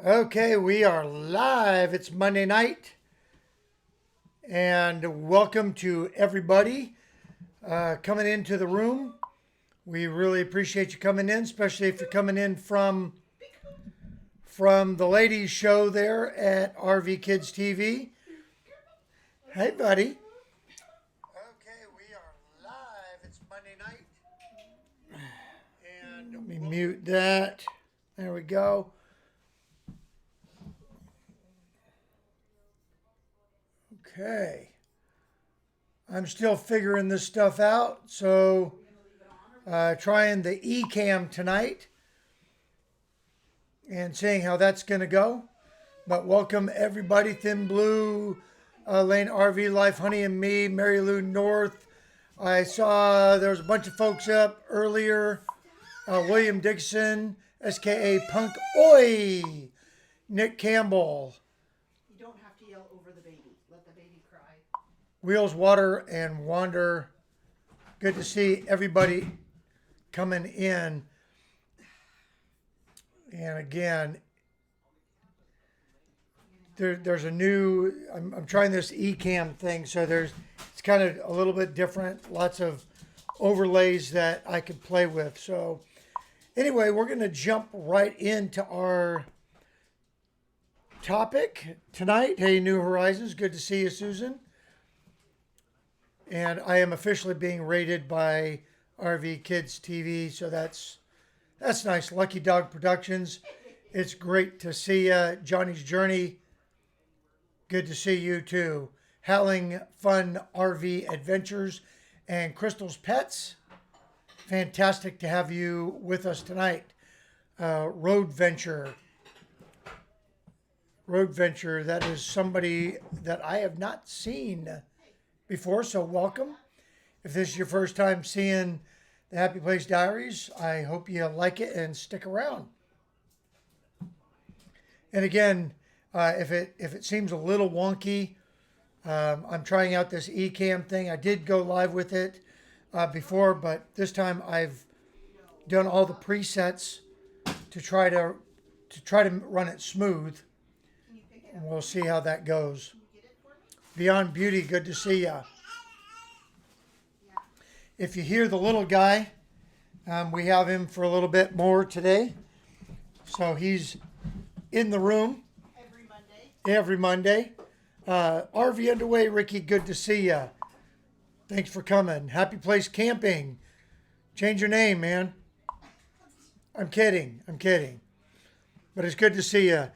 Okay, we are live. It's Monday night, and welcome to everybody coming into the room. We really appreciate you coming in, especially if you're coming in from the ladies' show there at RV Kids TV. Hey, buddy. Okay, we are live. It's Monday night, and let me mute that. There we go. Okay. I'm still figuring this stuff out, so trying the e-cam tonight and seeing how that's going to go. But welcome everybody, Thin Blue, Lane RV Life, Honey and Me, Mary Lou North. I saw there was a bunch of folks up earlier. William Dixon, SKA Punk Oi, Nick Campbell, You don't have to yell over the baby. Let the baby cry. Wheels, Water, and Wander. Good to see everybody coming in. And again, there's a new, I'm trying this eCam thing, so it's kind of a little bit different. Lots of overlays that I could play with. So anyway, we're going to jump right into our topic tonight. Hey, New Horizons, good to see you, Susan. And I am officially being rated by RV Kids TV, so that's nice. Lucky Dog Productions, it's great to see you. Johnny's Journey, good to see you too. Howling Fun RV Adventures and Crystal's Pets, fantastic to have you with us tonight. Road Venture, that is somebody that I have not seen before, so welcome. If this is your first time seeing the Happy Place Diaries, I hope you like it and stick around. And again, if it seems a little wonky, I'm trying out this eCam thing. I did go live with it before, but this time I've done all the presets to try to run it smooth. And we'll see how that goes. Beyond Beauty, good to see ya. If you hear the little guy, we have him for a little bit more today. So he's in the room every Monday. RV Underway, Ricky, good to see ya. Thanks for coming. Happy Place Camping. Change your name, man. I'm kidding. But it's good to see you.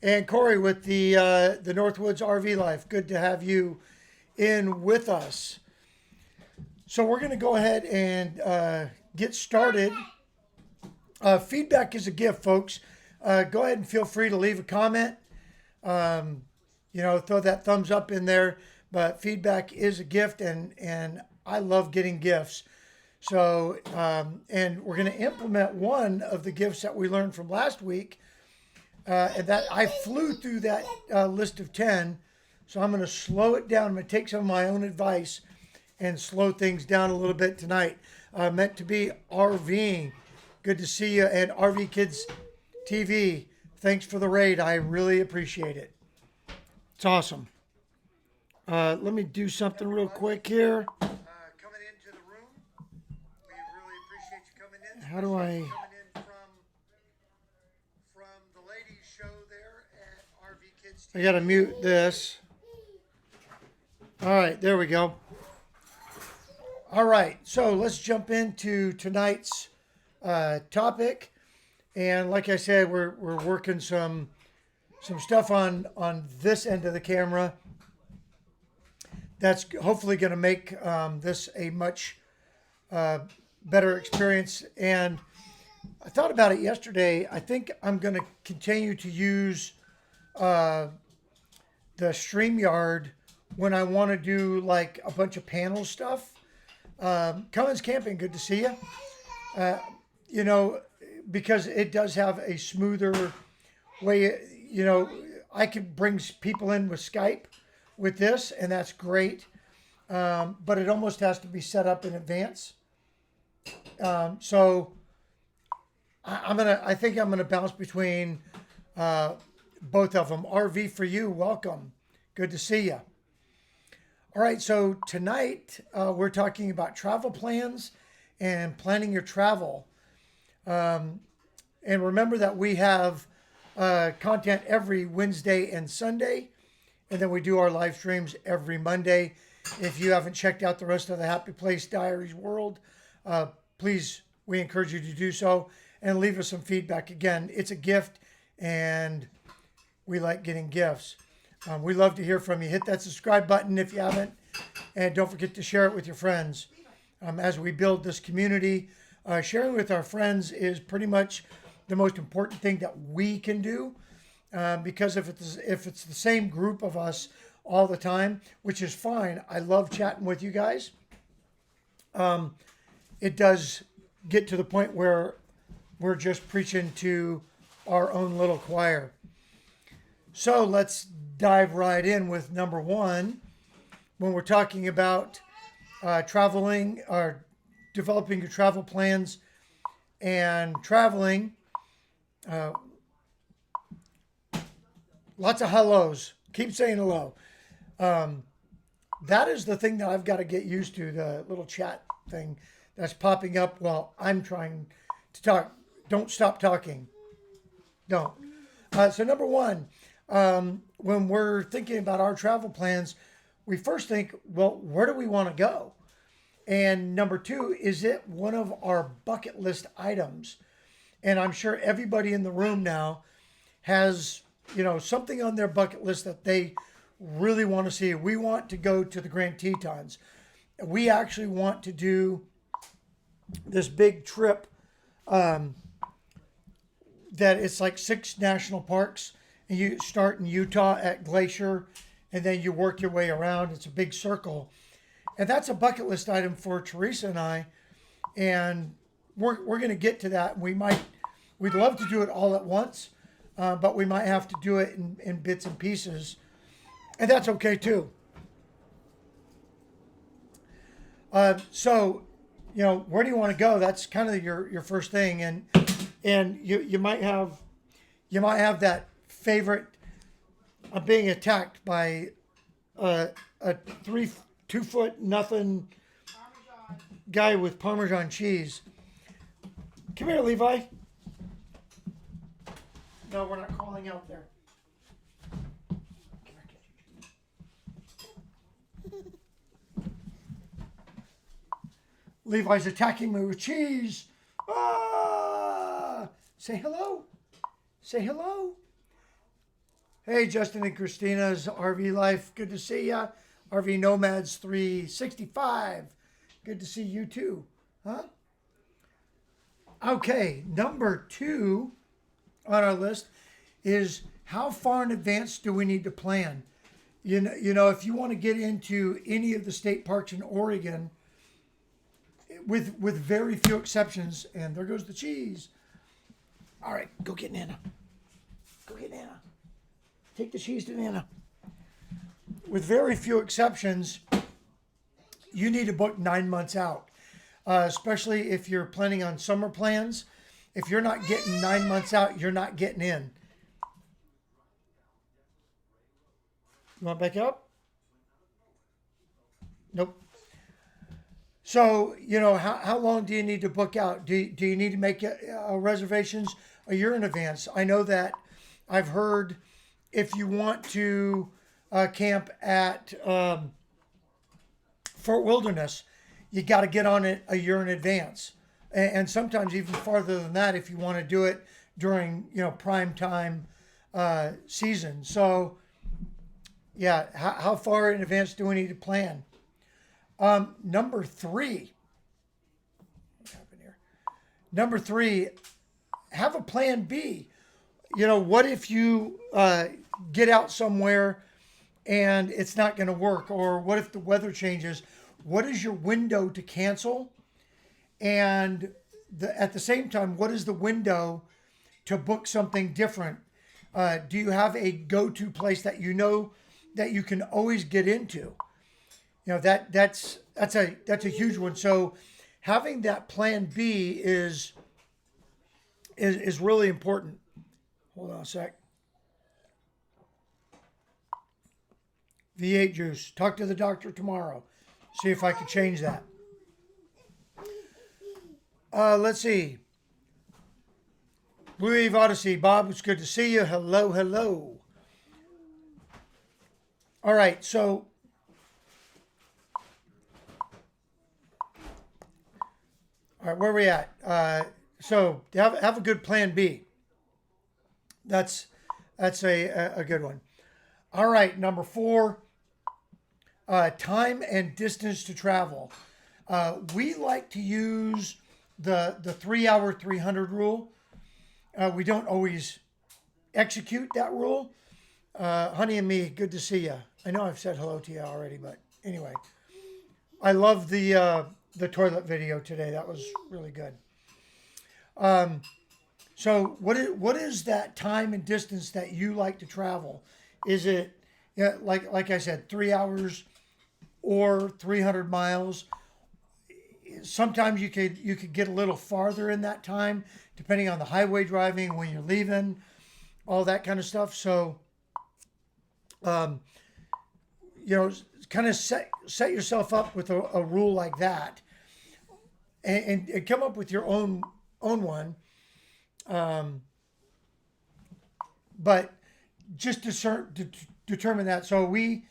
And Corey with the Northwoods RV Life. Good to have you in with us. So we're going to go ahead and get started. Feedback is a gift, folks. Go ahead and feel free to leave a comment. Throw that thumbs up in there. But feedback is a gift, and I love getting gifts. So, and we're going to implement one of the gifts that we learned from last week. And that I flew through that list of 10. So I'm going to slow it down. I'm going to take some of my own advice and slow things down a little bit tonight. Meant to be RVing. Good to see you. And RV Kids TV, thanks for the raid. I really appreciate it. It's awesome. Let me do something real quick here. Coming into the room. We really appreciate you coming in. How do I... from the ladies' show there at RV Kids TV. I got to mute this. All right, there we go. All right, so let's jump into tonight's topic. And like I said, we're working some stuff on this end of the camera. That's hopefully going to make this a much better experience. And I thought about it yesterday. I think I'm going to continue to use the StreamYard when I want to do like a bunch of panel stuff. Cummins Camping, good to see you. Because it does have a smoother way, I can bring people in with Skype with this, and that's great. But it almost has to be set up in advance. So I think I'm gonna bounce between both of them. RV for you, welcome. Good to see you. All right, so tonight we're talking about travel plans and planning your travel. And remember that we have content every Wednesday and Sunday, and then we do our live streams every Monday. If you haven't checked out the rest of the Happy Place Diaries world, please, we encourage you to do so and leave us some feedback. Again, it's a gift, and we like getting gifts. We love to hear from you. Hit that subscribe button if you haven't, and don't forget to share it with your friends. As we build this community, sharing with our friends is pretty much the most important thing that we can do, because if it's the same group of us all the time, which is fine. I love chatting with you guys. It does get to the point where we're just preaching to our own little choir. So let's dive right in with number one. When we're talking about traveling or developing your travel plans and traveling, lots of hellos. Keep saying hello. That is the thing that I've got to get used to, the little chat thing that's popping up while I'm trying to talk. Don't stop talking. Don't. So number one, when we're thinking about our travel plans, we first think, well, where do we want to go? And number two, is it one of our bucket list items? And I'm sure everybody in the room now has, something on their bucket list that they really want to see. We want to go to the Grand Tetons. We actually want to do this big trip that it's like 6 national parks, and you start in Utah at Glacier, and then you work your way around. It's a big circle, and that's a bucket list item for Teresa and I, and we're going to get to that. We'd love to do it all at once, but we might have to do it in bits and pieces, and that's okay too. So, where do you want to go? That's kind of your first thing, and you might have that favorite. I'm being attacked by a 2-foot nothing guy with Parmesan cheese. Come here, Levi. No, we're not calling out there. Levi's attacking me with cheese. Ah! Say hello. Say hello. Hey, Justin and Christina's RV Life. Good to see ya. RV Nomads 365. Good to see you too. Huh? Okay, number 2 on our list is how far in advance do we need to plan? You know, if you want to get into any of the state parks in Oregon, with very few exceptions, and there goes the cheese. All right, go get Nana. Go get Nana. Take the cheese to Nana. With very few exceptions, you need to book 9 months out, especially if you're planning on summer plans. If you're not getting 9 months out, you're not getting in. You want to back up? Nope. So, how long do you need to book out? Do you need to make reservations a year in advance? I know that I've heard if you want to camp at Fort Wilderness, you got to get on it a year in advance. And sometimes even farther than that if you want to do it during, prime time season. So, yeah, how far in advance do we need to plan? Number 3. What happened here? Number 3, have a plan B. What if you get out somewhere and it's not going to work? Or what if the weather changes? What is your window to cancel? And at the same time, what is the window to book something different? Do you have a go-to place that you know that you can always get into? That's a huge one. So having that plan B is really important. Hold on a sec. V8 juice. Talk to the doctor tomorrow. See if I can change that. Let's see. Blue Eve Odyssey. Bob, it's good to see you. Hello, hello. All right, so all right, where are we at? So have a good plan B. That's a good one. All right, number 4, time and distance to travel. We like to use the 3 hour 300 rule. We don't always execute that rule. Honey and me, good to see you. I know I've said hello to you already, but anyway, I love the toilet video today. That was really good. So what is that time and distance that you like to travel? Is it, yeah, like I said, 3 hours or 300 miles? Sometimes you could get a little farther in that time, depending on the highway driving, when you're leaving, all that kind of stuff. So, you know, kind of set yourself up with a rule like that, and come up with your own one. But just to determine that. So we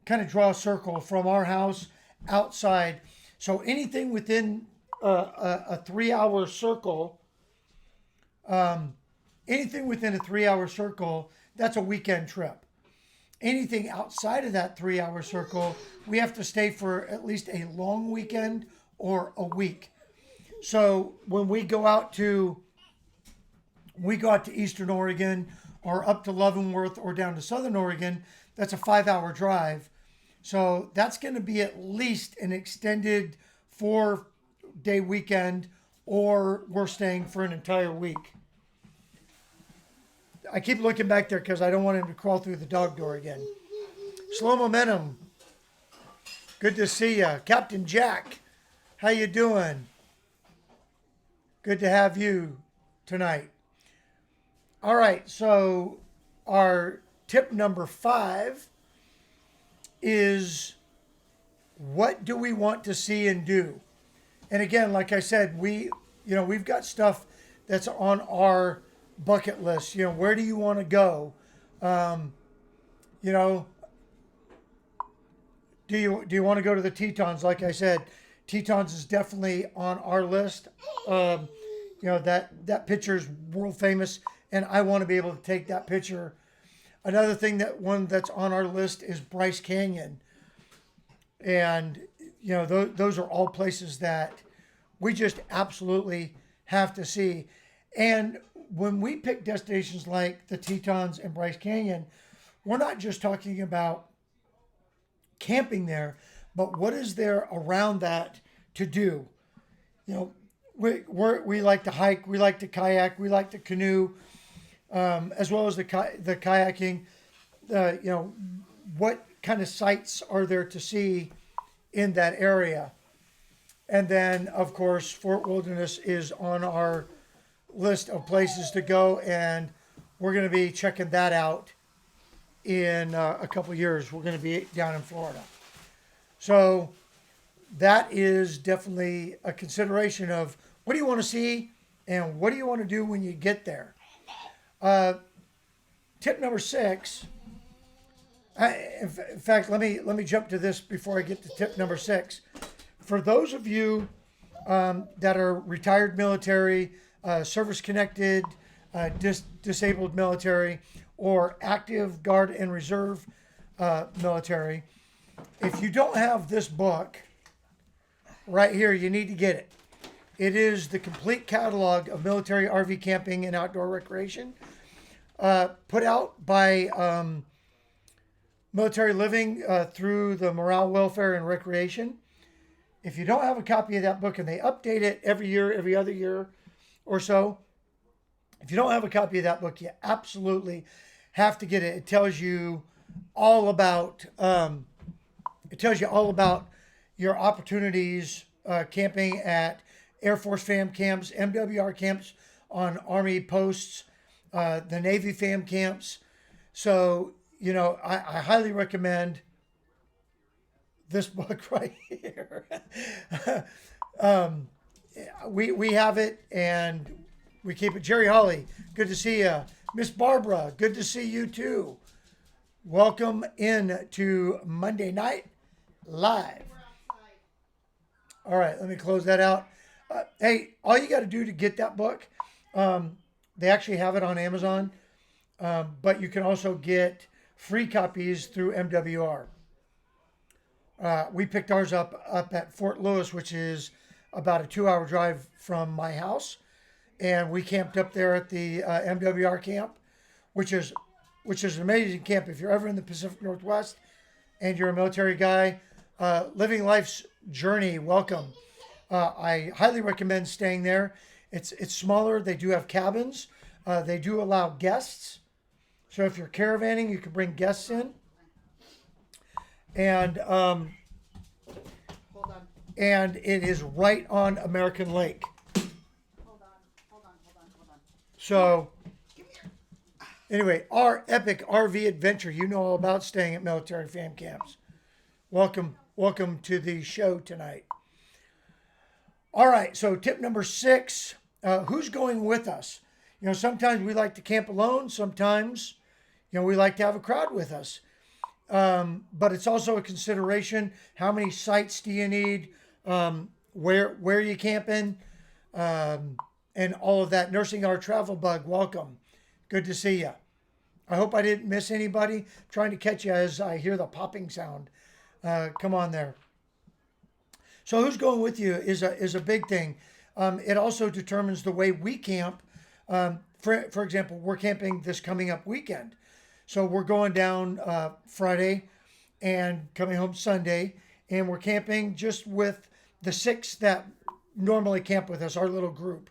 kind of draw a circle from our house outside. So anything within a 3 hour circle, anything within a 3 hour circle, that's a weekend trip. Anything outside of that 3 hour circle, we have to stay for at least a long weekend or a week. So when we go out to Eastern Oregon or up to Leavenworth or down to Southern Oregon, that's a 5 hour drive. So that's going to be at least an extended 4-day weekend, or we're staying for an entire week. I keep looking back there because I don't want him to crawl through the dog door again. Slow Momentum, good to see you. Captain Jack, how you doing? Good to have you tonight. All right, so our tip number 5 is, what do we want to see and do? And again, like I said, we've got stuff that's on our bucket list. Where do you want to go? You know, do you want to go to the Tetons? Like I said, Tetons is definitely on our list. That picture is world famous, and I want to be able to take that picture. Another thing that's on our list is Bryce Canyon, and those are all places that we just absolutely have to see. And when we pick destinations like the Tetons and Bryce Canyon, we're not just talking about camping there, but what is there around that to do? We like to hike, we like to kayak, we like to canoe, as well as the kayaking. What kind of sights are there to see in that area? And then, of course, Fort Wilderness is on our list of places to go, and we're going to be checking that out in a couple of years. We're going to be down in Florida. So that is definitely a consideration of what do you want to see and what do you want to do when you get there. Tip number 6. In fact, let me jump to this before I get to tip number 6. For those of you that are retired military, service-connected, disabled military, or active Guard and Reserve military, if you don't have this book right here, you need to get it. It is the complete catalog of military RV camping and outdoor recreation, put out by Military Living through the Morale, Welfare, and Recreation. If you don't have a copy of that book, and they update it every year, every other year or so, if you don't have a copy of that book, you absolutely have to get it. It tells you all about your opportunities camping at Air Force FAM camps, MWR camps on Army posts, the Navy FAM camps. So, I highly recommend this book right here. um, we have it and we keep it. Jerry Holly, good to see you. Miss Barbara, good to see you too. Welcome in to Monday Night Live. We're outside. All right, let me close that out. Hey, all you got to do to get that book, they actually have it on Amazon, but you can also get free copies through MWR. We picked ours up at Fort Lewis, which is about a 2 hour drive from my house, and we camped up there at the MWR camp, which is an amazing camp. If you're ever in the Pacific Northwest and you're a military guy, living life's journey, welcome. I highly recommend staying there. It's smaller. They do have cabins. They do allow guests. So if you're caravanning, you can bring guests in. And Hold on. and it is right on American Lake. Hold on. Hold on. Hold on. Hold on. So anyway, our epic RV adventure. You know all about staying at military fam camps. Welcome to the show tonight. All right, so tip number 6, who's going with us? You know, sometimes we like to camp alone. Sometimes, you know, we like to have a crowd with us. But it's also a consideration. How many sites do you need? Where you camping? And all of that. Nursing our travel bug, welcome. Good to see you. I hope I didn't miss anybody. Trying to catch you as I hear the popping sound. Come on there. So who's going with you is a big thing. It also determines the way we camp. For example, we're camping this coming up weekend. So we're going down Friday and coming home Sunday. And we're camping just with the 6 that normally camp with us, our little group.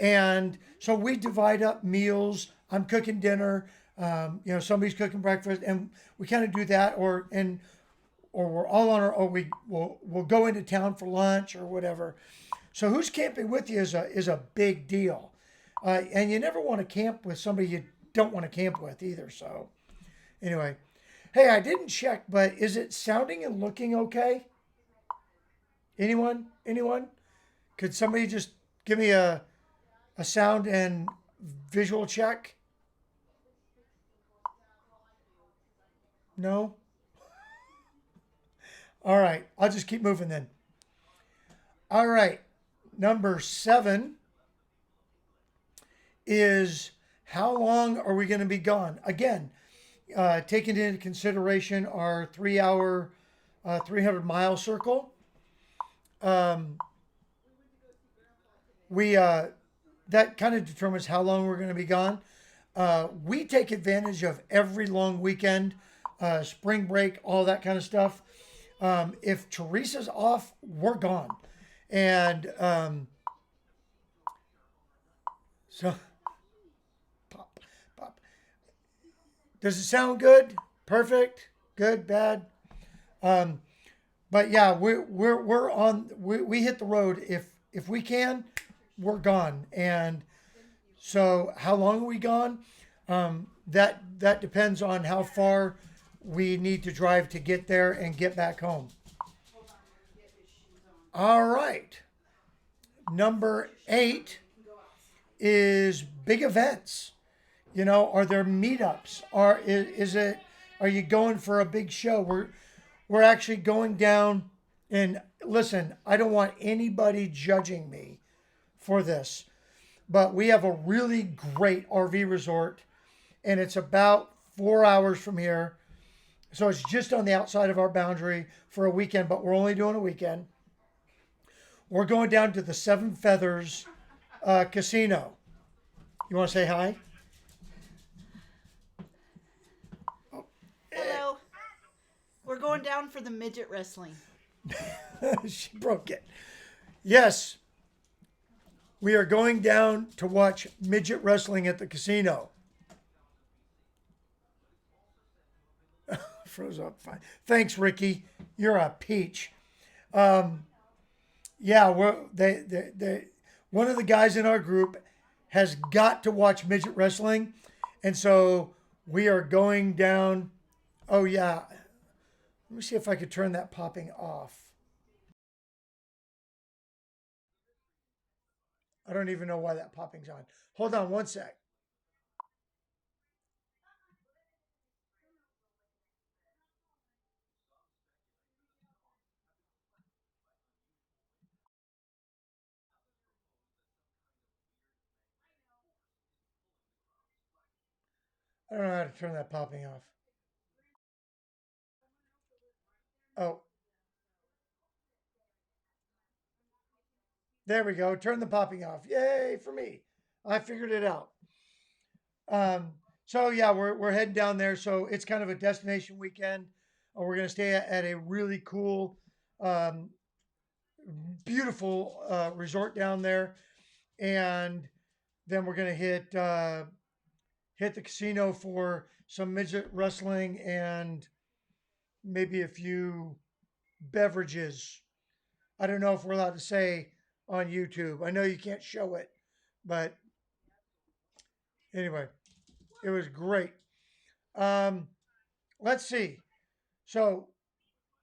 And so we divide up meals. I'm cooking dinner. You know, somebody's cooking breakfast. And we kind of do that. Or we're all on our, or we'll go into town for lunch or whatever. So who's camping with you is a big deal, and you never want to camp with somebody you don't want to camp with either. So anyway, hey, I didn't check, but is it sounding and looking okay? Anyone? Could somebody just give me a sound and visual check? No? All right, I'll just keep moving then. All right, number 7 is how long are we going to be gone? Again, taking into consideration our 3 hour, 300-mile circle. That kind of determines how long we're going to be gone. We take advantage of every long weekend, spring break, all that kind of stuff. If Teresa's off, we're gone. And so, pop. Does it sound good? Perfect? Good? Bad? But yeah, we're on. We hit the road if we can. We're gone. And so, how long are we gone? That depends on how far we need to drive to get there and get back home. All right. Number 8 is big events. You know, are there meetups? Are you going for a big show? We're actually going down, and listen, I don't want anybody judging me for this, but we have a really great RV resort, and it's about 4 hours from here. So it's just on the outside of our boundary for a weekend, but we're only doing a weekend. We're going down to the Seven Feathers Casino. You want to say hi? Hello. We're going down for the midget wrestling. She broke it. Yes. We are going down to watch midget wrestling at the casino. Froze up fine. Thanks, Ricky. You're a peach. Yeah, one of the guys in our group has got to watch midget wrestling, and so we are going down. Oh yeah, Let me see if I could turn that popping off. I don't even know why that popping's on. Hold on one sec. I don't know how to turn that popping off. Oh, there we go. Turn the popping off. Yay for me. I figured it out. So yeah, we're heading down there. So it's kind of a destination weekend. We're gonna stay at a really cool, um, beautiful resort down there, and then we're gonna hit the casino for some midget wrestling and maybe a few beverages. I don't know if we're allowed to say on YouTube. I know you can't show it, but anyway, it was great. Um, let's see. So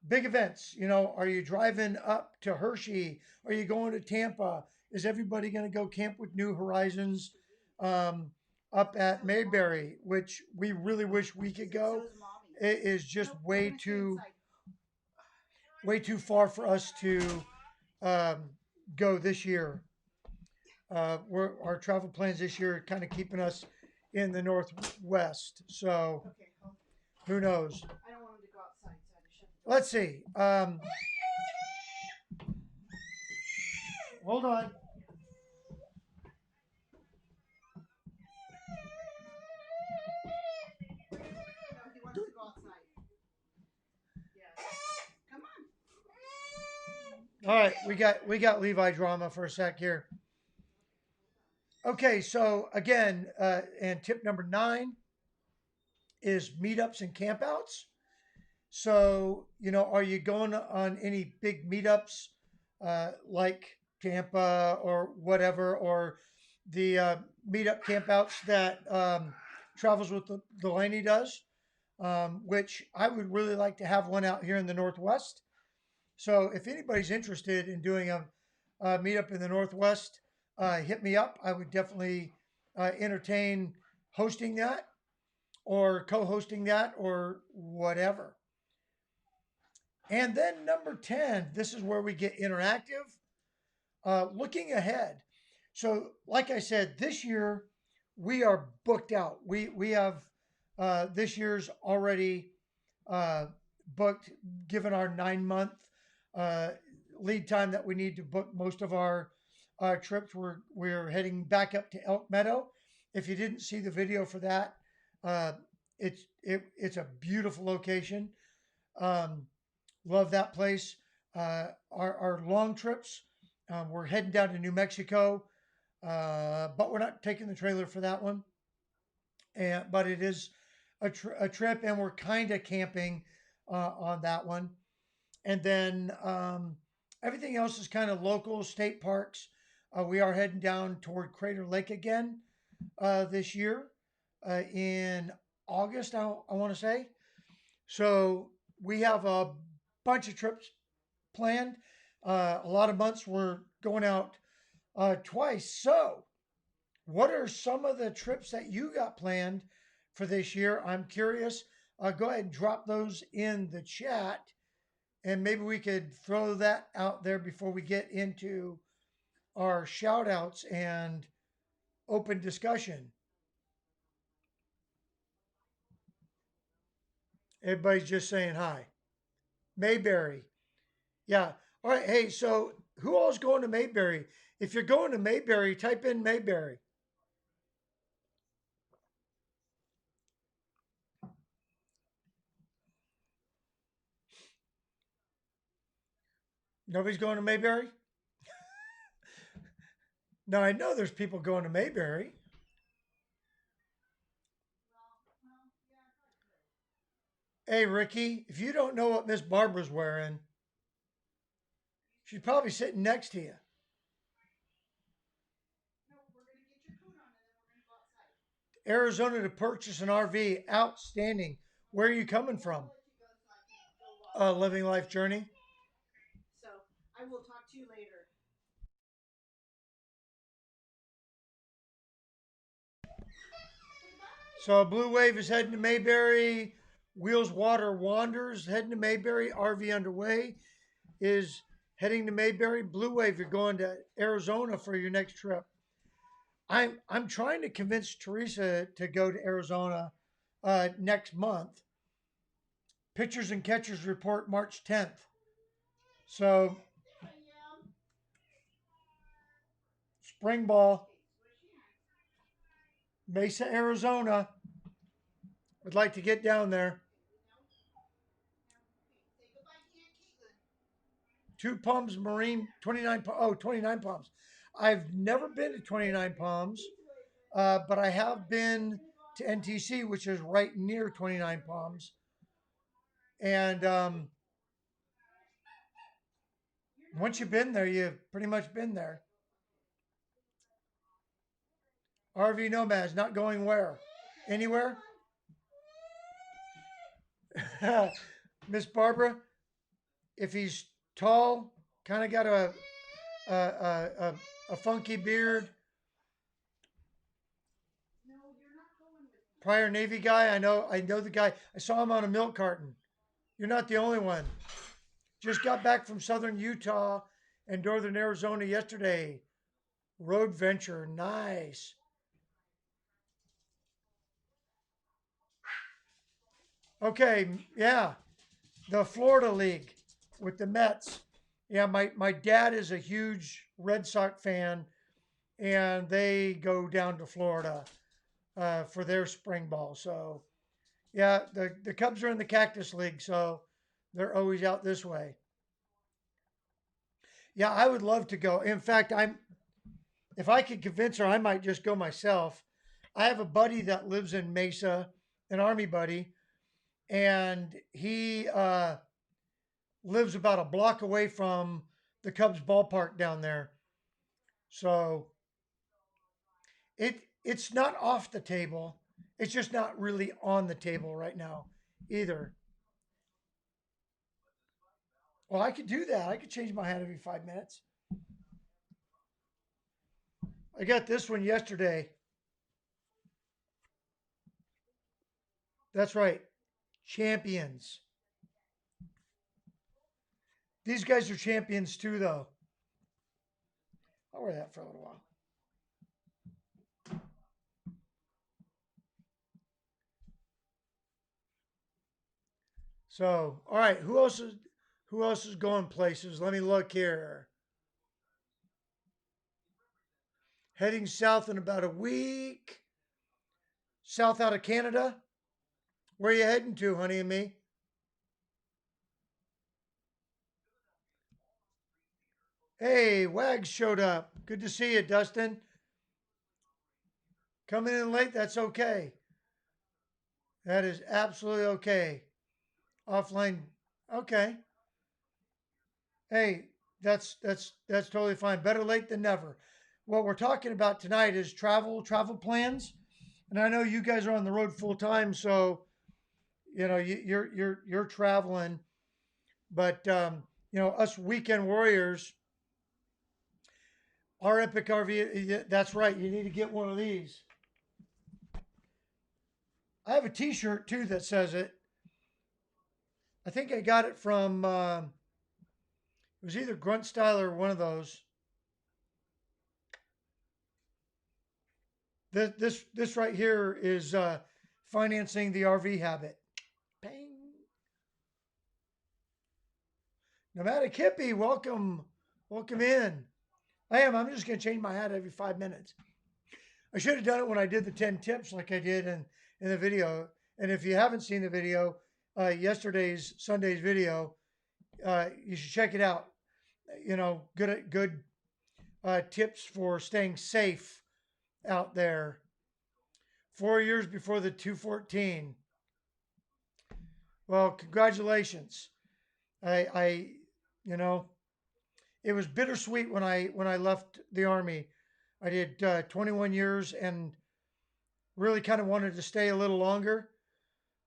big events. Are you driving up to Hershey? Are you going to Tampa? Is everybody going to go camp with New Horizons um, up at Mayberry, which we really wish we could So go? is mommy. It is just Nope, we're gonna stay inside. way too far for us to go this year. Our travel plans this year are kind of keeping us in the Northwest. So Okay, hold. who knows? I don't want him to go outside, so I had to shut the door. Let's see. Hold on. No, he wants to go outside. Yes. Come on. All right, we got Levi drama for a sec here. Okay, so again, and tip number 9 is meetups and campouts. So, are you going on any big meetups like Tampa or whatever, or the meetup campouts that Travels with Delaney does, which I would really like to have one out here in the Northwest. So, if anybody's interested in doing a meetup in the Northwest, hit me up. I would definitely entertain hosting that or co hosting that or whatever. And then number 10, this is where we get interactive, looking ahead. So, like I said, this year we are booked out. We have this year's already uh, booked, given our 9 month uh, lead time that we need to book most of our trips. We're heading back up to Elk Meadow. If you didn't see the video for that, uh, it's a beautiful location. Um, Love that place. Our long trips, we're heading down to New Mexico, but we're not taking the trailer for that one. But it is a trip, and we're kind of camping on that one. And then everything else is kind of local state parks. We are heading down toward Crater Lake again this year in August, I want to say. So we have a bunch of trips planned. A lot of months we're going out twice. So, what are some of the trips that you got planned for this year? I'm curious. Go ahead and drop those in the chat, and maybe we could throw that out there before we get into our shout outs and open discussion. Everybody's just saying hi. Mayberry. Yeah. All right. Hey, so who all's going to Mayberry? If you're going to Mayberry, type in Mayberry. Nobody's going to Mayberry? Now, I know there's people going to Mayberry. Hey, Ricky, if you don't know what Miss Barbara's wearing, she's probably sitting next to you. No, we're gonna get your coat on and then we're gonna go outside. Arizona to purchase an RV. Outstanding. Where are you coming from? Living Life Journey. So I will talk to you later. So Blue Wave is heading to Mayberry. Wheels Water Wanders heading to Mayberry. RV Underway is heading to Mayberry. Blue Wave, you're going to Arizona for your next trip. I'm trying to convince Teresa to go to Arizona next month. Pitchers and catchers report March 10th. So spring ball, Mesa, Arizona. Would like to get down there. Two Palms Marine, 29, oh, 29 Palms. I've never been to 29 Palms, but I have been to NTC, which is right near 29 Palms. And once you've been there, you've pretty much been there. RV Nomads, not going where? Anywhere? Miss Barbara, if he's tall, kind of got a funky beard, prior Navy guy, I know the guy. I saw him on a milk carton. You're not the only one. Just got back from southern Utah and northern Arizona yesterday. Road venture, nice. Okay, yeah, the Florida League with the Mets. Yeah, my dad is a huge Red Sox fan, and they go down to Florida for their spring ball. So yeah, the Cubs are in the Cactus League, so they're always out this way. Yeah, I would love to go. In fact, I'm if I could convince her, I might just go myself. I have a buddy that lives in Mesa, an army buddy, and he lives about a block away from the Cubs ballpark down there. So it's not off the table. It's just not really on the table right now either. Well, I could do that. I could change my hat every 5 minutes. I got this one yesterday. That's right. Champions. These guys are champions too, though. I'll wear that for a little while. So, all right, who else is going places? Let me look here. Heading south in about a week. South out of Canada. Where are you heading to, honey and me? Hey, Wags showed up. Good to see you, Dustin. Coming in late, that's okay. That is absolutely okay. Offline, okay. Hey, that's totally fine. Better late than never. What we're talking about tonight is travel plans, and I know you guys are on the road full time, so you're traveling, but us weekend warriors, our epic RV. That's right. You need to get one of these. I have a T-shirt too that says it. I think I got it from it was either Grunt Style or one of those. This right here is financing the RV habit. Bang. Nomadic hippie, welcome in. I am. I'm just gonna change my hat every 5 minutes. I should have done it when I did the 10 tips like I did in the video. And if you haven't seen the video, Sunday's video, you should check it out. Good tips for staying safe out there. 4 years before the 214. Well, congratulations. I you know, it was bittersweet when I left the army. I did 21 years and really kind of wanted to stay a little longer,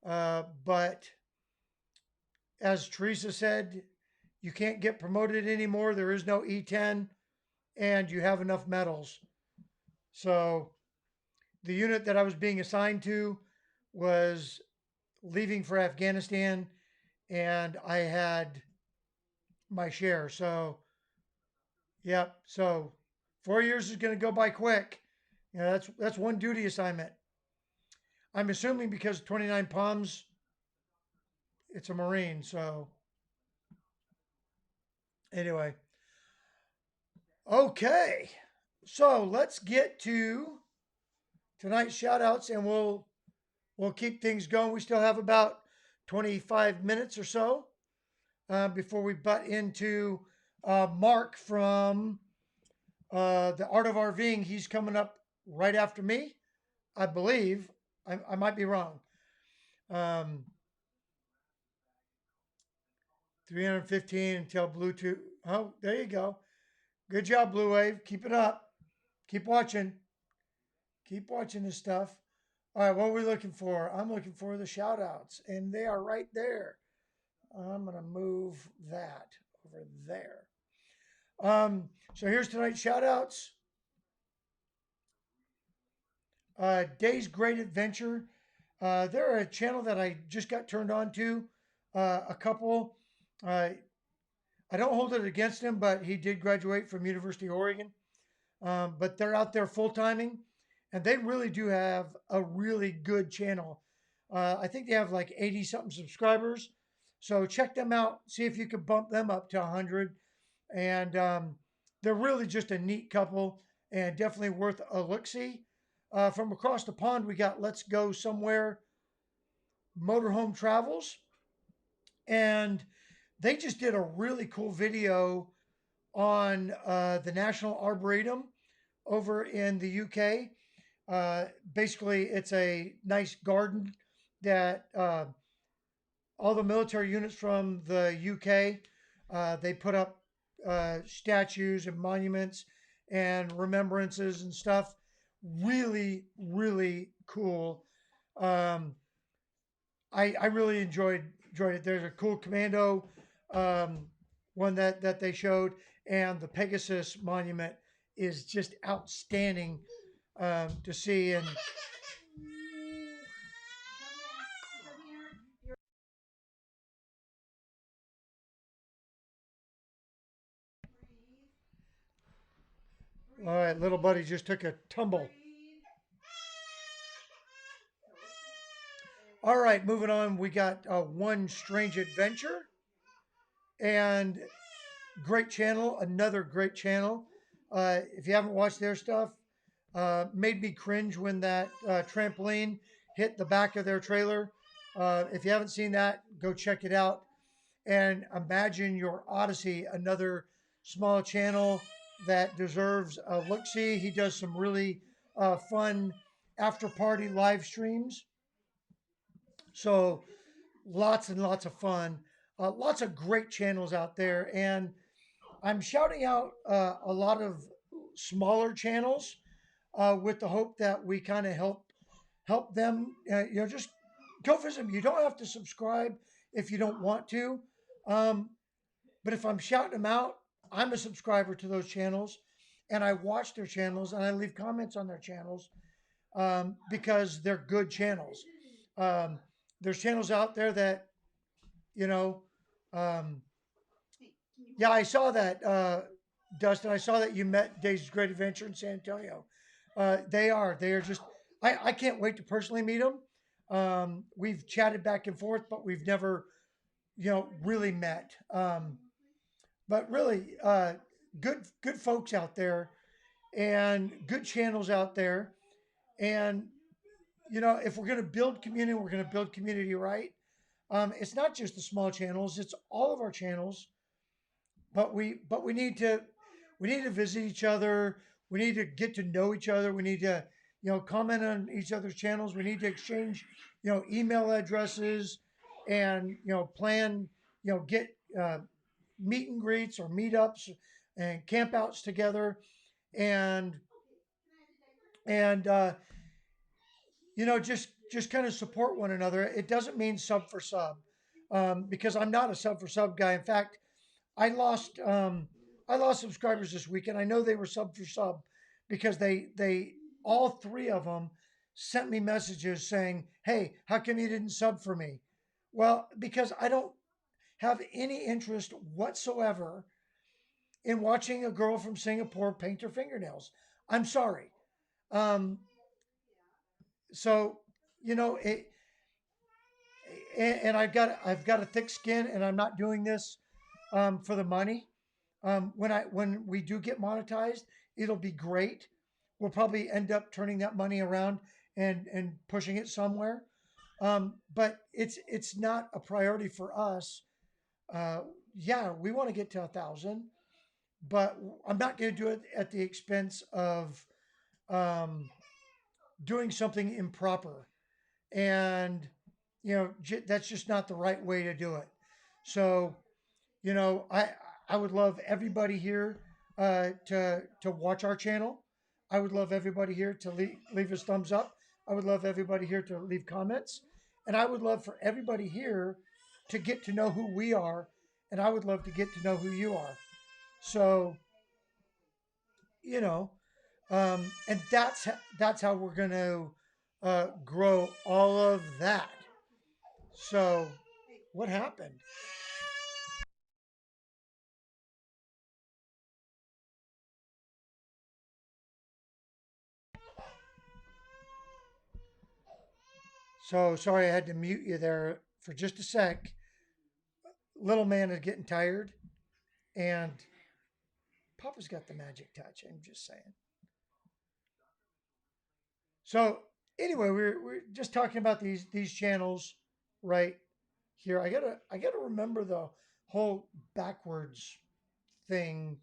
but as Teresa said, you can't get promoted anymore. There is no E10, and you have enough medals. So the unit that I was being assigned to was leaving for Afghanistan, and I had my share. So, yep. So 4 years is going to go by quick. You know, that's one duty assignment. I'm assuming because 29 Palms, it's a Marine. So anyway, okay. So let's get to tonight's shout outs and we'll keep things going. We still have about 25 minutes or so before we butt into Mark from the Art of RVing. He's coming up right after me, I believe. I might be wrong. Um, 315 until Bluetooth. Oh, there you go. Good job, Blue Wave. Keep it up. Keep watching. Keep watching this stuff. All right, what are we looking for? I'm looking for the shout outs, and they are right there. I'm going to move that over there. So here's tonight's shout outs. Day's Great Adventure. They're a channel that I just got turned on to. A couple. Uh, I don't hold it against him, but he did graduate from University of Oregon. But they're out there full timing, and they really do have a really good channel. I think they have like 80 something subscribers. So check them out. See if you can bump them up to 100. And they're really just a neat couple and definitely worth a look see. From across the pond, we got Let's Go Somewhere Motorhome Travels. And they just did a really cool video on the National Arboretum over in the UK. Basically, it's a nice garden that all the military units from the UK they put up statues and monuments and remembrances and stuff. Really, really cool. Um, I really enjoyed it. There's a cool commando one that they showed, and the Pegasus monument is just outstanding to see. And all right, little buddy just took a tumble. All right, moving on. We got One Strange Adventure and great channel. Another great channel. If you haven't watched their stuff, made me cringe when that trampoline hit the back of their trailer. If you haven't seen that, go check it out. And Imagine Your Odyssey, another small channel that deserves a look see. He does some really fun after party live streams. So lots and lots of fun. Lots of great channels out there. And I'm shouting out a lot of smaller channels with the hope that we kind of help them. Just go visit them. You don't have to subscribe if you don't want to. Um, but if I'm shouting them out, I'm a subscriber to those channels, and I watch their channels and I leave comments on their channels because they're good channels. Um, there's channels out there that you know. Um, yeah, I saw that, Dustin. I saw that you met Days Great Adventure in San Antonio. They are just. I can't wait to personally meet them. We've chatted back and forth, but we've never, really met. But really, good folks out there, and good channels out there. And if we're going to build community, we're going to build community right. It's not just the small channels; it's all of our channels. But we need to visit each other. We need to get to know each other. We need to comment on each other's channels. We need to exchange email addresses and plan get meet and greets or meetups and campouts together and and just kind of support one another. It doesn't mean sub for sub. because I'm not a sub for sub guy. In fact, I lost I lost subscribers this week, and I know they were sub for sub because they all three of them sent me messages saying, "Hey, how come you didn't sub for me?" Well, because I don't have any interest whatsoever in watching a girl from Singapore paint her fingernails. I'm sorry. Um, so you know it, and I've got a thick skin, and I'm not doing this for the money. When we do get monetized, it'll be great. We'll probably end up turning that money around and pushing it somewhere. But it's not a priority for us. Uh, yeah, we want to get to 1,000, but I'm not going to do it at the expense of um, doing something improper. And that's just not the right way to do it. So I would love everybody here to watch our channel. I would love everybody here to leave us thumbs up. I would love everybody here to leave comments, and I would love for everybody here to get to know who we are, and I would love to get to know who you are. So you know, and that's how we're going to grow all of that. So what happened? So sorry I had to mute you there for just a sec. Little man is getting tired, and Papa's got the magic touch. I'm just saying. So anyway, we're just talking about these channels right here. I gotta remember the whole backwards thing,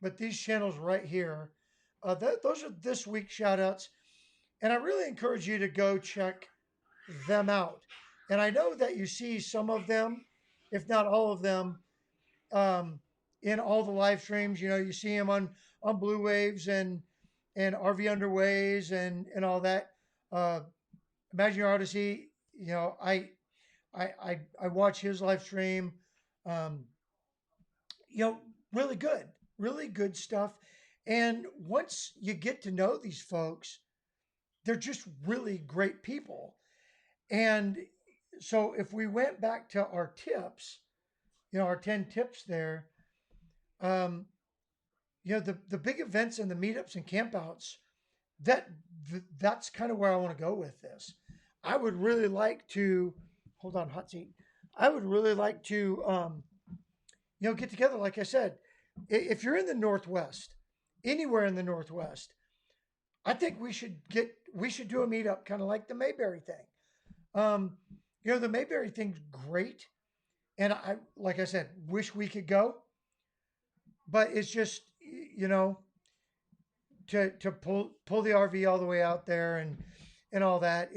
but these channels right here, those are this week's shout outs, and I really encourage you to go check them out. And I know that you see some of them, if not all of them, um, in all the live streams. You see him on Blue Waves and RV Underways and all that. Uh, Imagine Your Odyssey. I watch his live stream. Um, you know, really good stuff. And once you get to know these folks, they're just really great people. And so if we went back to our tips, our 10 tips there, um, the big events and the meetups and campouts, that that's kind of where I want to go with this. I would really like to hold on, hot seat. I would really like to get together. Like I said, if you're in the Northwest, anywhere in the Northwest, I think we should do a meetup, kind of like the Mayberry thing. Um, the Mayberry thing's great, and I like I said, wish we could go, but it's just to pull the RV all the way out there and all that.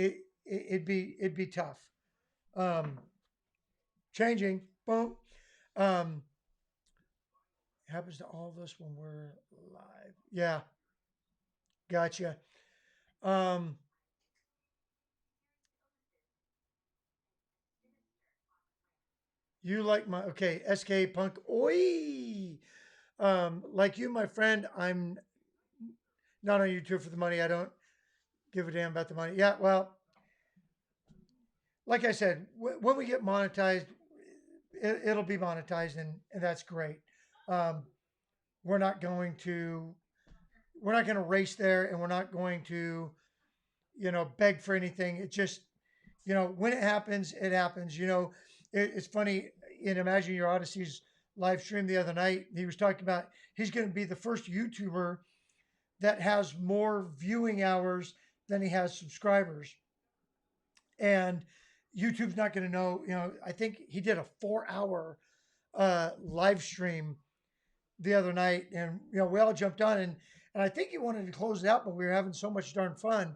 It'd be tough. Um, Changing, boom. Um, Happens to all of us when we're live. Yeah, gotcha. Um, you like my okay, SK Punk. Oi. Like you, my friend, I'm not on YouTube for the money. I don't give a damn about the money. Yeah, well, like I said, when we get monetized, it'll be monetized, and that's great. Um, we're not going to we're not going to race there, and we're not going to beg for anything. It just when it happens, it happens. It's funny in Imagine Your Odyssey's live stream the other night. He was talking about he's going to be the first YouTuber that has more viewing hours than he has subscribers, and YouTube's not going to know. I think he did a 4 hour live stream the other night, and we all jumped on, and I think he wanted to close it out, but we were having so much darn fun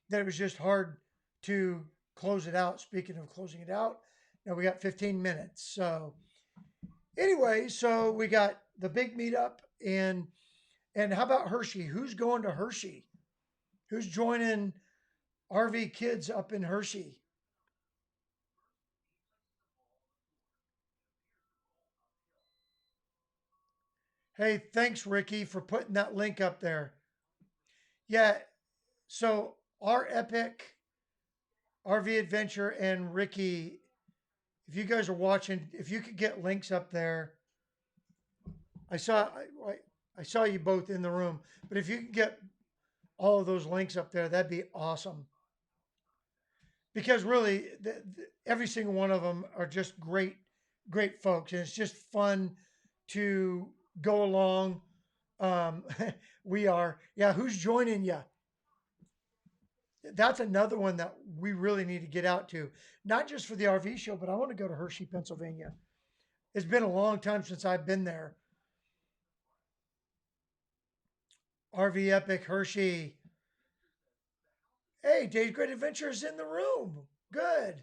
that it was just hard to close it out. Speaking of closing it out, now we got 15 minutes. So anyway, so we got the big meetup, and how about Hershey? Who's going to Hershey? Who's joining RV Kids up in Hershey? Hey, thanks, Ricky, for putting that link up there. Yeah, so our epic RV adventure and Ricky, if you guys are watching, if you could get links up there, I saw I saw you both in the room, but if you could get all of those links up there, that'd be awesome. Because really, every single one of them are just great folks, and it's just fun to go along. Um, we are, yeah. Who's joining you? That's another one that we really need to get out to, not just for the RV show, but I want to go to Hershey, Pennsylvania. It's been a long time since I've been there. RV Epic Hershey. Hey, Dave's Great Adventure is in the room. Good.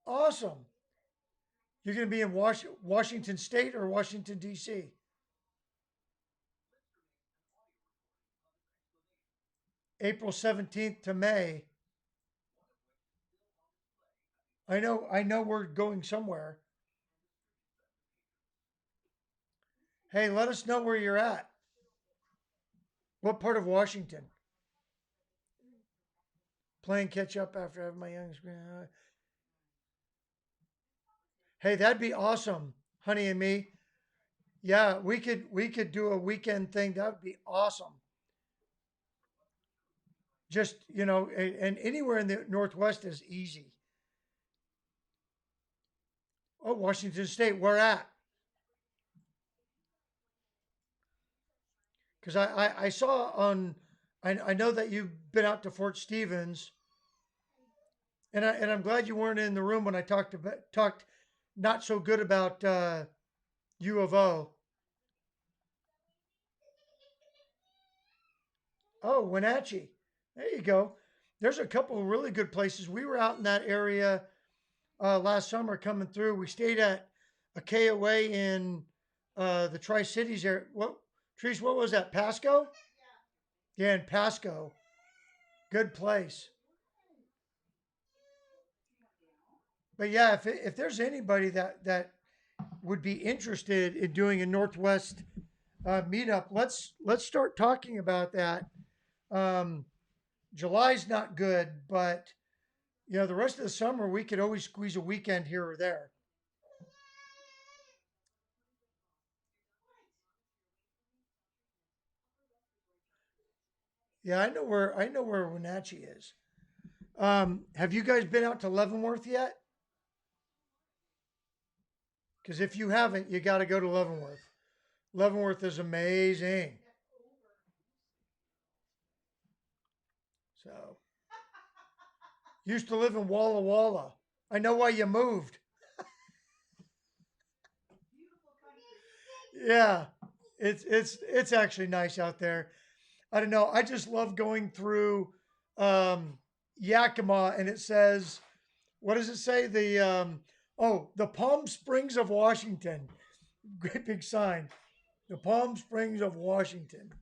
Awesome. You're going to be in Washington State or Washington, D.C.? April 17th to May. I know we're going somewhere. Hey, let us know where you're at. What part of Washington? Playing catch up after having my youngest. Hey, that'd be awesome, honey and me. Yeah, we could do a weekend thing. That would be awesome. Just and anywhere in the Northwest is easy. Oh, Washington State, where at? Because I saw on, I know that you've been out to Fort Stevens, and I'm glad you weren't in the room when I talked not so good about U of O. Oh, Wenatchee. There you go. There's a couple of really good places. We were out in that area last summer coming through. We stayed at a KOA in the Tri Cities area. What, Trees? What was that? Pasco? Yeah, in Pasco. Good place. But yeah, if there's anybody that would be interested in doing a Northwest meetup, let's start talking about that. Um, July's not good, but the rest of the summer we could always squeeze a weekend here or there. Yeah, I know where Wenatchee is. Have you guys been out to Leavenworth yet? Because if you haven't, you got to go to Leavenworth. Leavenworth is amazing. So used to live in Walla Walla. I know why you moved. Yeah, it's actually nice out there. I don't know. I just love going through Yakima, and it says, what does it say? The Palm Springs of Washington. Great big sign. The Palm Springs of Washington.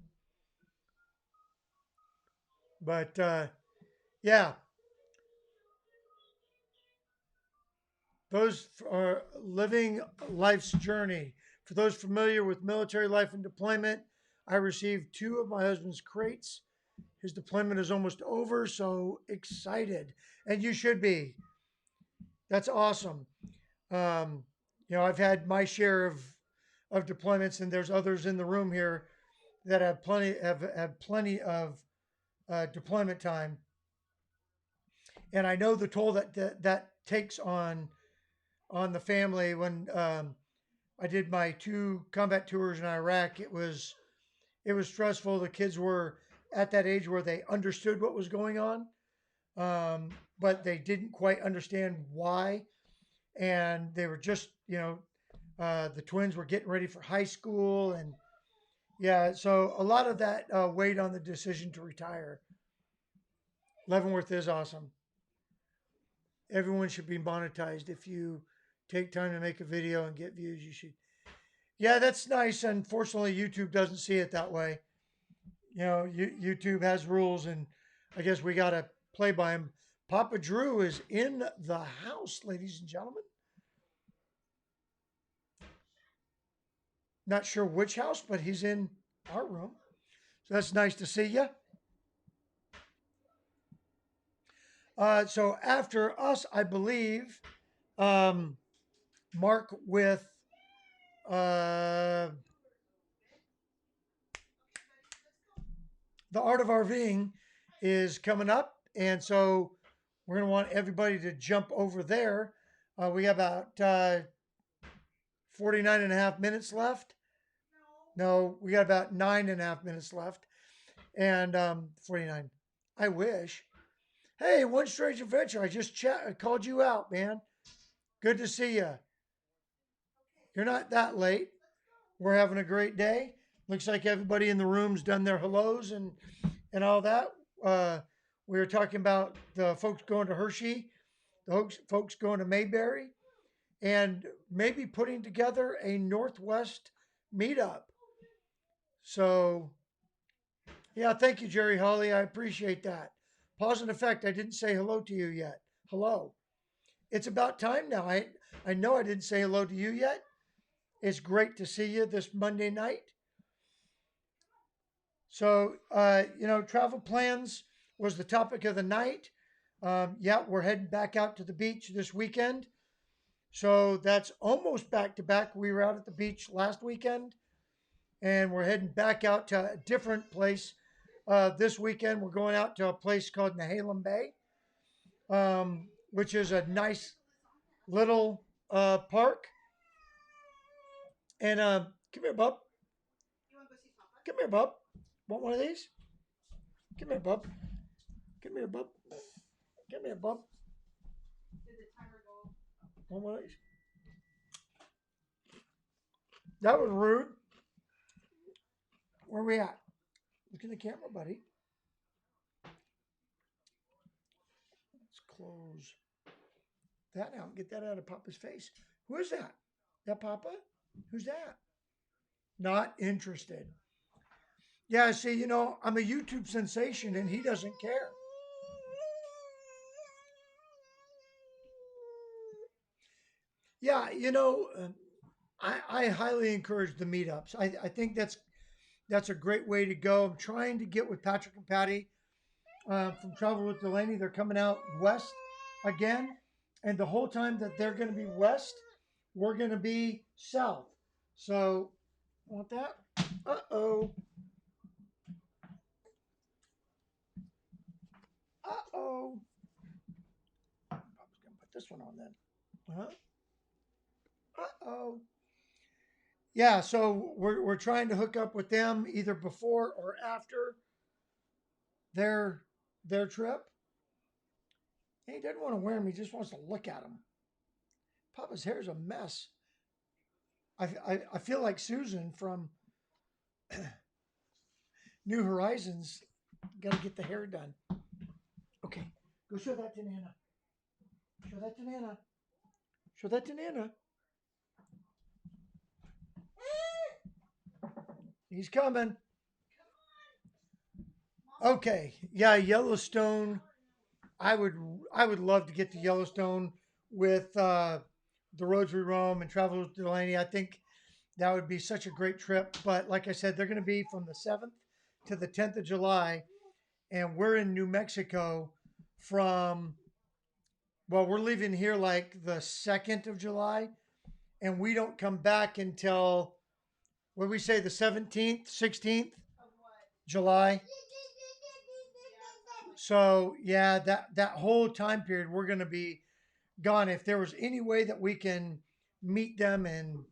But yeah, those are living life's journey. For those familiar with military life and deployment, I received two of my husband's crates. His deployment is almost over, so excited. And you should be. That's awesome. Um, I've had my share of deployments, and there's others in the room here that have plenty of deployment time, and I know the toll that takes on the family. When I did my two combat tours in Iraq, it was stressful. The kids were at that age where they understood what was going on, but they didn't quite understand why, and they were just the twins were getting ready for high school, and yeah, so a lot of that weighed on the decision to retire. Leavenworth is awesome. Everyone should be monetized. If you take time to make a video and get views, you should. Yeah, that's nice. Unfortunately, YouTube doesn't see it that way. YouTube has rules, and I guess we got to play by them. Papa Drew is in the house, ladies and gentlemen. Not sure which house, but he's in our room. So that's nice to see you. So after us, I believe, um, Mark with uh, the art of RVing is coming up. And so we're going to want everybody to jump over there. We got about 49 and a half minutes left. No, we got about 9.5 minutes left. And 49. I wish. Hey, One Strange Adventure. I called you out, man. Good to see you. You're not that late. We're having a great day. Looks like everybody in the room's done their hellos and all that. Uh, we were talking about the folks going to Hershey, the folks going to Mayberry, and maybe putting together a Northwest meetup. So, yeah, thank you, Jerry Holly. I appreciate that. Pause and effect. I didn't say hello to you yet. Hello. It's about time now. I know I didn't say hello to you yet. It's great to see you this Monday night. So, travel plans was the topic of the night. Yeah, we're heading back out to the beach this weekend. So that's almost back to back. We were out at the beach last weekend, and we're heading back out to a different place this weekend. We're going out to a place called Nehalem Bay, which is a nice little park. And come here, bub. Come here, bub. Want one of these? Come here, bub. Come here, bub. Come here, bub. Want one of these? That was rude. Where are we at? Look in the camera, buddy. Let's close that out and get that out of Papa's face. Who is that? That Papa? Who's that? Not interested. Yeah, see, I'm a YouTube sensation and he doesn't care. Yeah, I highly encourage the meetups. I think that's a great way to go. I'm trying to get with Patrick and Patty from Travel with Delaney. They're coming out west again. And the whole time that they're going to be west, we're going to be south. So, want that? Uh-oh. Uh-oh. I was going to put this one on then. Huh? Uh-oh. Yeah, so we're trying to hook up with them either before or after their their trip. He doesn't want to wear them. He just wants to look at them. Papa's hair is a mess. I feel like Susan from New Horizons. Got to get the hair done. Okay, go show that to Nana. Show that to Nana. Show that to Nana. He's coming. Okay, yeah, Yellowstone. I would I would love to get to Yellowstone with the roads we roam and travel with Delaney. I think that would be such a great trip. But like I said, they're going to be from the 7th to the 10th of July, and we're in New Mexico from we're leaving here like the 2nd of July, and we don't come back until what do we say, the 17th, 16th July. So yeah, that whole time period we're going to be gone. If there was any way that we can meet them in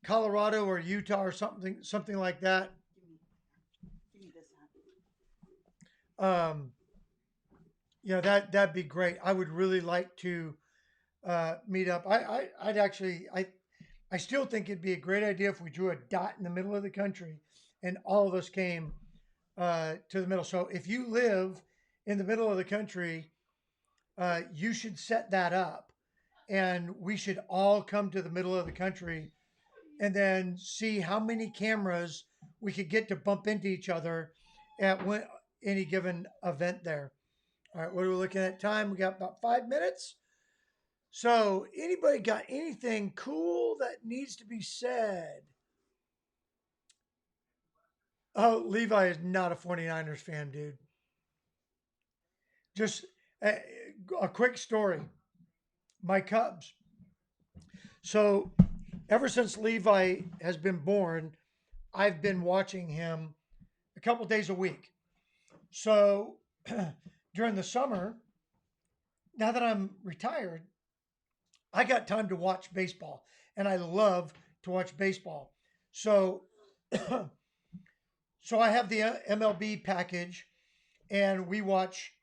Colorado or Utah or something like that, um, that'd be great. I would really like to meet up. I'd actually I still think it'd be a great idea if we drew a dot in the middle of the country and all of us came to the middle. So if you live in the middle of the country, you should set that up, and we should all come to the middle of the country and then see how many cameras we could get to bump into each other at any given event there. All right, what are we looking at time? We got about 5 minutes. So, anybody got anything cool that needs to be said? Oh, Levi is not a 49ers fan, dude. Just a, a quick story. My Cubs. So, ever since Levi has been born, I've been watching him a couple days a week. So, during the summer, now that I'm retired, I got time to watch baseball, and I love to watch baseball. So, so I have the MLB package, and we watch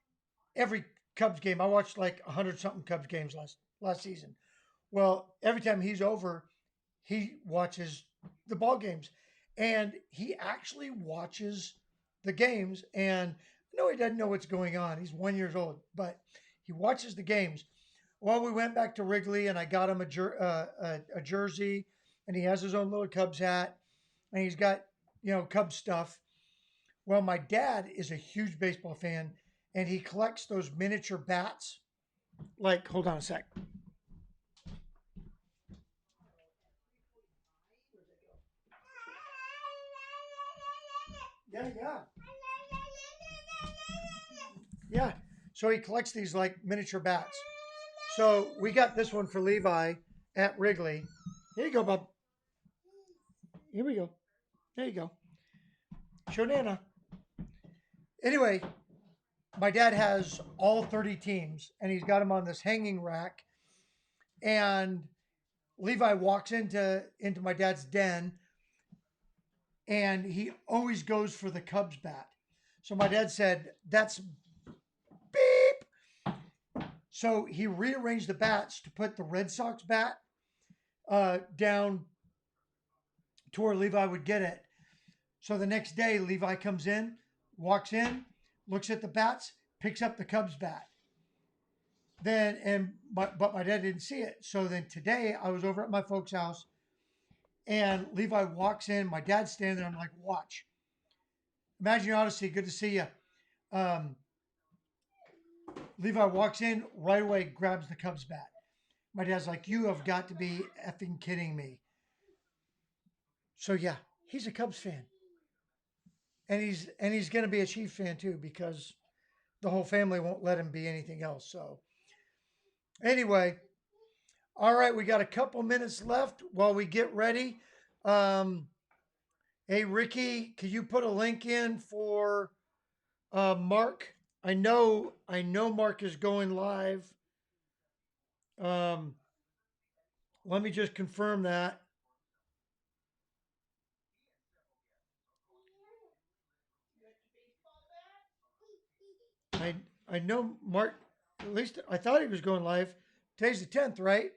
every Cubs game. I watched like 100 something Cubs games last season. Well, every time he's over, he watches the ball games, and he actually watches the games. And I know he doesn't know what's going on. He's 1 years old, but he watches the games. Well, we went back to Wrigley, and I got him a jersey, and he has his own little Cubs hat, and he's got Cubs stuff. Well, my dad is a huge baseball fan, and he collects those miniature bats. Like, hold on a sec. Yeah, yeah, yeah. So he collects these like miniature bats. So we got this one for Levi at Wrigley. Here you go, bub. Here we go. There you go. Show Nana. Anyway, my dad has all 30 teams, and he's got them on this hanging rack. And Levi walks into my dad's den, and he always goes for the Cubs bat. So my dad said, "That's beep." So he rearranged the bats to put the Red Sox bat down to where Levi would get it. So the next day, Levi comes in, walks in, looks at the bats, picks up the Cubs bat. But my dad didn't see it. So then today, I was over at my folks' house, and Levi walks in. My dad's standing there. I'm like, watch. Imagine your Odyssey. Good to see you. Um, Levi walks in right away, grabs the Cubs bat. My dad's like, you have got to be effing kidding me. So yeah, he's a Cubs fan, and he's going to be a Chiefs fan too because the whole family won't let him be anything else. So anyway, all right, we got a couple minutes left while we get ready. Um, hey Ricky, could you put a link in for Mark? I know Mark is going live. Um, let me just confirm that. I I know Mark. At least I thought he was going live. Today's the 10th, right?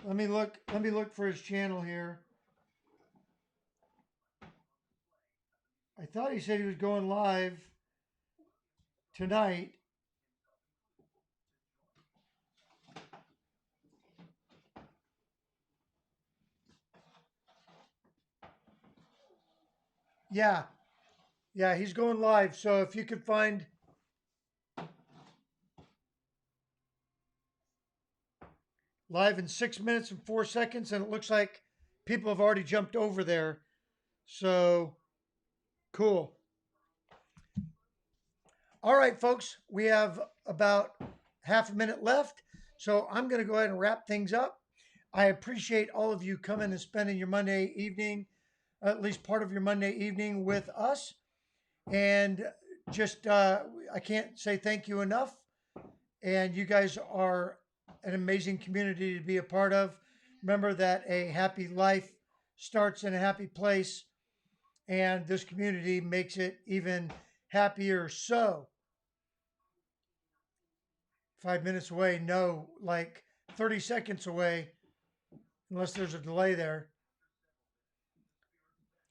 Let me look. Let me look for his channel here. I thought he said he was going live tonight. Yeah, yeah, he's going live. So if you could find live in 6 minutes and 4 seconds, and it looks like people have already jumped over there. So cool. All right, folks, we have about half a minute left. So I'm going to go ahead and wrap things up. I appreciate all of you coming and spending your Monday evening, at least part of your Monday evening with us. And just, I can't say thank you enough. And you guys are an amazing community to be a part of. Remember that a happy life starts in a happy place, and this community makes it even happier. So, 5 minutes away, no, like 30 seconds away, unless there's a delay there.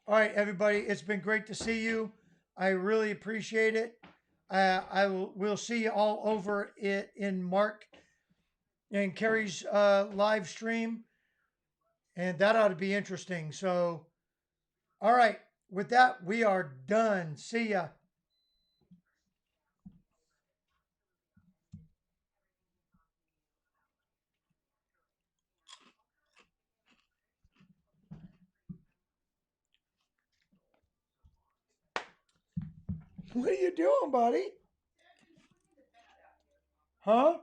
All right, everybody, it's been great to see you. I really appreciate it. We'll see you all over it in Mark and Carrie's live stream, and that ought to be interesting. So, all right, with that, we are done. See ya. What are you doing, buddy? Huh?